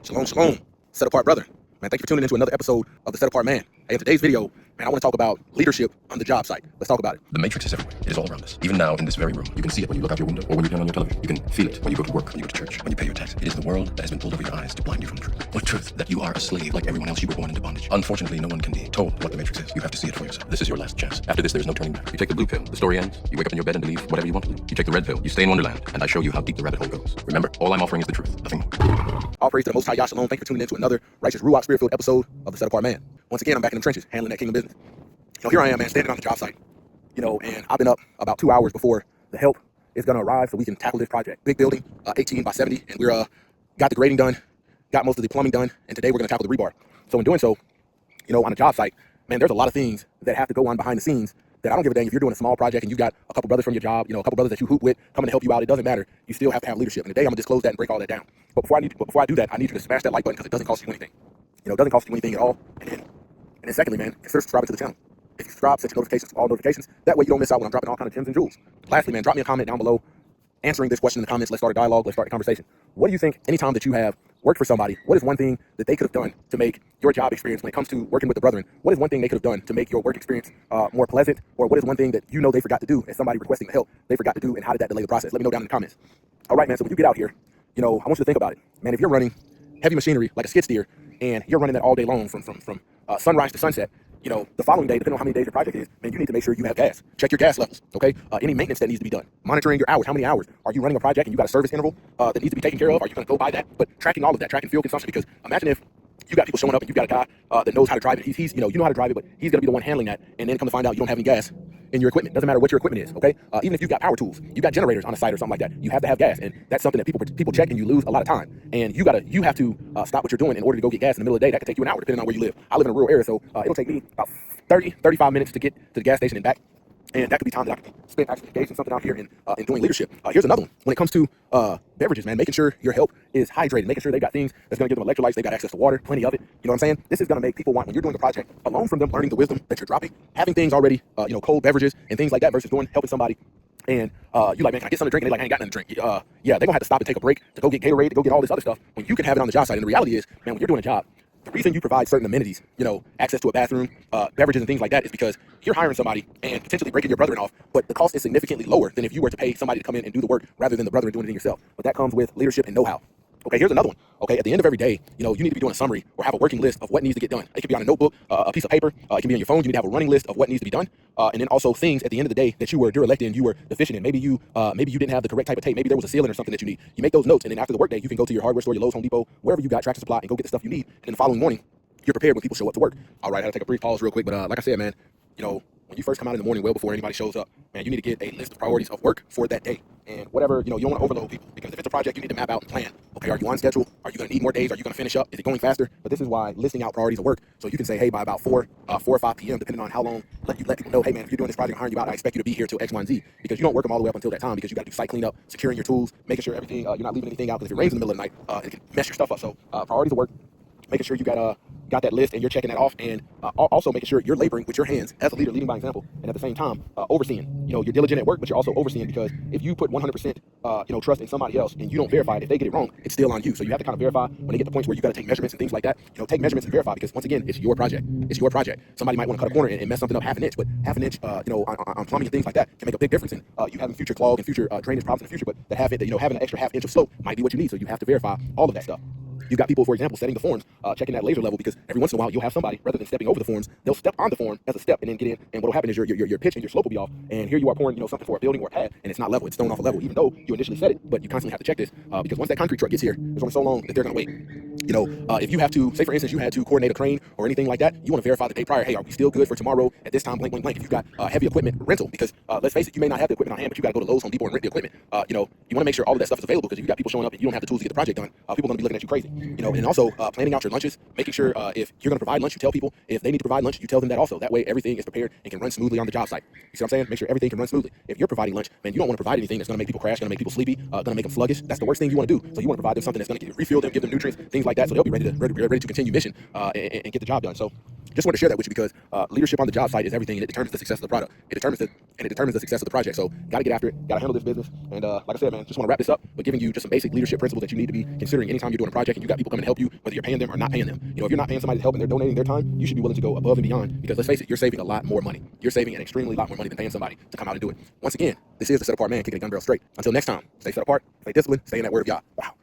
Shalom, shalom. Set apart brother. Man, thank you for tuning into another episode of The Set Apart Man. Hey, in today's video, man, I want to talk about leadership on the job site. Let's talk about it. The matrix is everywhere. It is all around us. Even now, in this very room, you can see it when you look out your window or when you turn on your television. You can feel it when you go to work, when you go to church, when you pay your taxes. It is the world that has been pulled over your eyes to blind you from the truth. What truth? That you are a slave like everyone else. You were born into bondage. Unfortunately, no one can be told what the matrix is. You have to see it for yourself. This is your last chance. After this, there's no turning back. You take the blue pill, the story ends. You wake up in your bed and believe whatever you want to believe. You take the red pill, you stay in Wonderland, and I show you how deep the rabbit hole goes. Remember, all I'm offering is the truth, nothing more. All praise to the Most High Yah Shalom. Thank you for tuning into another righteous Ruach Spirit-filled episode of The Set Apart Man. Once again, I'm back in the trenches, handling that kingdom business. Here I am, man, standing on the job site. And I've been up about 2 hours before the help is going to arrive so we can tackle this project. Big building, 18 by 70, and we're got the grading done, got most of the plumbing done, and today we're going to tackle the rebar. So in doing so, on a job site, man, there's a lot of things that have to go on behind the scenes that I don't give a dang if you're doing a small project and you got a couple brothers from your job, a couple brothers that you hoop with coming to help you out. It doesn't matter. You still have to have leadership. And today I'm going to disclose that and break all that down. But before I do that, I need you to smash that like button because it doesn't cost you anything. It doesn't cost you anything at all. And then secondly, man, consider subscribing to the channel. If you subscribe, set your notifications to all notifications. That way you don't miss out when I'm dropping all kind of gems and jewels. Lastly, man, drop me a comment down below answering this question in the comments. Let's start a dialogue. Let's start a conversation. What do you think anytime that you have worked for somebody, what is one thing that they could have done to make your job experience when it comes to working with the brethren? What is one thing they could have done to make your work experience more pleasant? Or what is one thing that they forgot to do as somebody requesting the help they forgot to do, and how did that delay the process? Let me know down in the comments. All right, man, so when you get out here, I want you to think about it. Man, if you're running heavy machinery like a skid steer and you're running that all day long from sunrise to sunset, the following day, depending on how many days your project is, man, you need to make sure you have gas. Check your gas levels, okay? Any maintenance that needs to be done. Monitoring your hours. How many hours are you running a project and you got a service interval that needs to be taken care of? Are you going to go by that? But tracking all of that, tracking fuel consumption, because imagine if you got people showing up and you got a guy that knows how to drive it. He's you know how to drive it, but he's going to be the one handling that, and then come to find out you don't have any gas in your equipment. Doesn't matter what your equipment is, okay? Even if you've got power tools, you got generators on the site or something like that, you have to have gas, and that's something that people check, and you lose a lot of time. And you have to stop what you're doing in order to go get gas in the middle of the day. That could take you an hour, depending on where you live. I live in a rural area, so it'll take me about 35 minutes to get to the gas station and back. And that could be time that I can spend actually engaged in something out here in doing leadership. Here's another one. When it comes to beverages, man, making sure your help is hydrated, making sure they got things that's going to give them electrolytes, they got access to water, plenty of it. You know what I'm saying? This is going to make people want, when you're doing a project, alone from them learning the wisdom that you're dropping, having things already, cold beverages and things like that versus helping somebody. And you like, man, can I get something to drink? And they like, I ain't got nothing to drink. Yeah, they're going to have to stop and take a break to go get Gatorade, to go get all this other stuff when you can have it on the job site. And the reality is, man, when you're doing a job, the reason you provide certain amenities, access to a bathroom, beverages and things like that, is because you're hiring somebody and potentially breaking your brethren off, but the cost is significantly lower than if you were to pay somebody to come in and do the work rather than the brethren doing it yourself. But that comes with leadership and know-how. Okay, here's another one. Okay, at the end of every day, you need to be doing a summary or have a working list of what needs to get done. It can be on a notebook, a piece of paper. It can be on your phone. You need to have a running list of what needs to be done. And then also things at the end of the day that you were derelict in, you were deficient in. Maybe you didn't have the correct type of tape. Maybe there was a sealant or something that you need. You make those notes, and then after the workday, you can go to your hardware store, your Lowe's, Home Depot, wherever you got Tractor Supply, and go get the stuff you need. And then the following morning, you're prepared when people show up to work. All right, I had to take a brief pause real quick, but like I said, man, when you first come out in the morning, well before anybody shows up, man, you need to get a list of priorities of work for that day. And whatever, you don't want to overload people, because if it's a project, you need to map out and plan. Okay, are you on schedule? Are you going to need more days? Are you going to finish up? Is it going faster? But this is why listing out priorities of work, so you can say, hey, by about 4 or 5 p.m., depending on how long, let people know, hey, man, if you're doing this project, I'm hiring you out, I expect you to be here till X, Y, and Z, because you don't work them all the way up until that time, because you got to do site cleanup, securing your tools, making sure everything, you're not leaving anything out, because if it rains in the middle of the night, it can mess your stuff up. So priorities of work, making sure you got that list and you're checking that off, and also making sure you're laboring with your hands as a leader, leading by example, and at the same time overseeing. You're diligent at work, but you're also overseeing, because if you put 100% trust in somebody else and you don't verify it, if they get it wrong, it's still on you. So you have to kind of verify when they get to points where you got to take measurements and things like that. Take measurements and verify, because once again, it's your project. It's your project. Somebody might want to cut a corner and mess something up half an inch, but half an inch, on plumbing and things like that can make a big difference in you having future clog and future drainage problems in the future. But that having an extra half inch of slope might be what you need. So you have to verify all of that stuff. You got people, for example, setting the forms, checking that laser level, because every once in a while you'll have somebody, rather than stepping over the forms, they'll step on the form as a step and then get in. And what'll happen is your pitch and your slope will be off. And here you are pouring, something for a building or a pad, and it's not level. It's thrown off a level, even though you initially said it. But you constantly have to check this, because once that concrete truck gets here, there's only so long that they're going to wait. If you have to, say for instance, you had to coordinate a crane or anything like that, you want to verify the day prior. Hey, are we still good for tomorrow at this time? Blank, blank, blank. If you've got heavy equipment rental, because let's face it, you may not have the equipment on hand, but you got to go to Lowe's, Home Depot, and rent the equipment. You want to make sure all of that stuff is available, because if you got people showing up and you don't have the tools to get the project done, people are going to be looking at you crazy. And also planning out your lunches, making sure if you're going to provide lunch, you tell people. If they need to provide lunch, you tell them that also. That way everything is prepared and can run smoothly on the job site. You see what I'm saying? Make sure everything can run smoothly. If you're providing lunch, man, you don't want to provide anything that's going to make people crash, going to make people sleepy, going to make them sluggish. That's the worst thing you want to do. So you want to provide them something that's going to refuel them, give them nutrients, things like like that, so they'll be ready to continue mission and get the job done. So just wanted to share that with you because leadership on the job site is everything, and it determines the success of the product. It determines the success of the project. So got to get after it, got to handle this business. And like I said, man, just want to wrap this up, but giving you just some basic leadership principles that you need to be considering anytime you're doing a project and you got people coming to help you, whether you're paying them or not paying them. You know, if you're not paying somebody to help and they're donating their time, you should be willing to go above and beyond, because let's face it, you're saving a lot more money. You're saving an extremely lot more money than paying somebody to come out and do it. Once again, this is the Set Apart Man, kicking a gun barrel straight. Until next time, stay set apart, stay disciplined, stay in that word of Yah. Wow.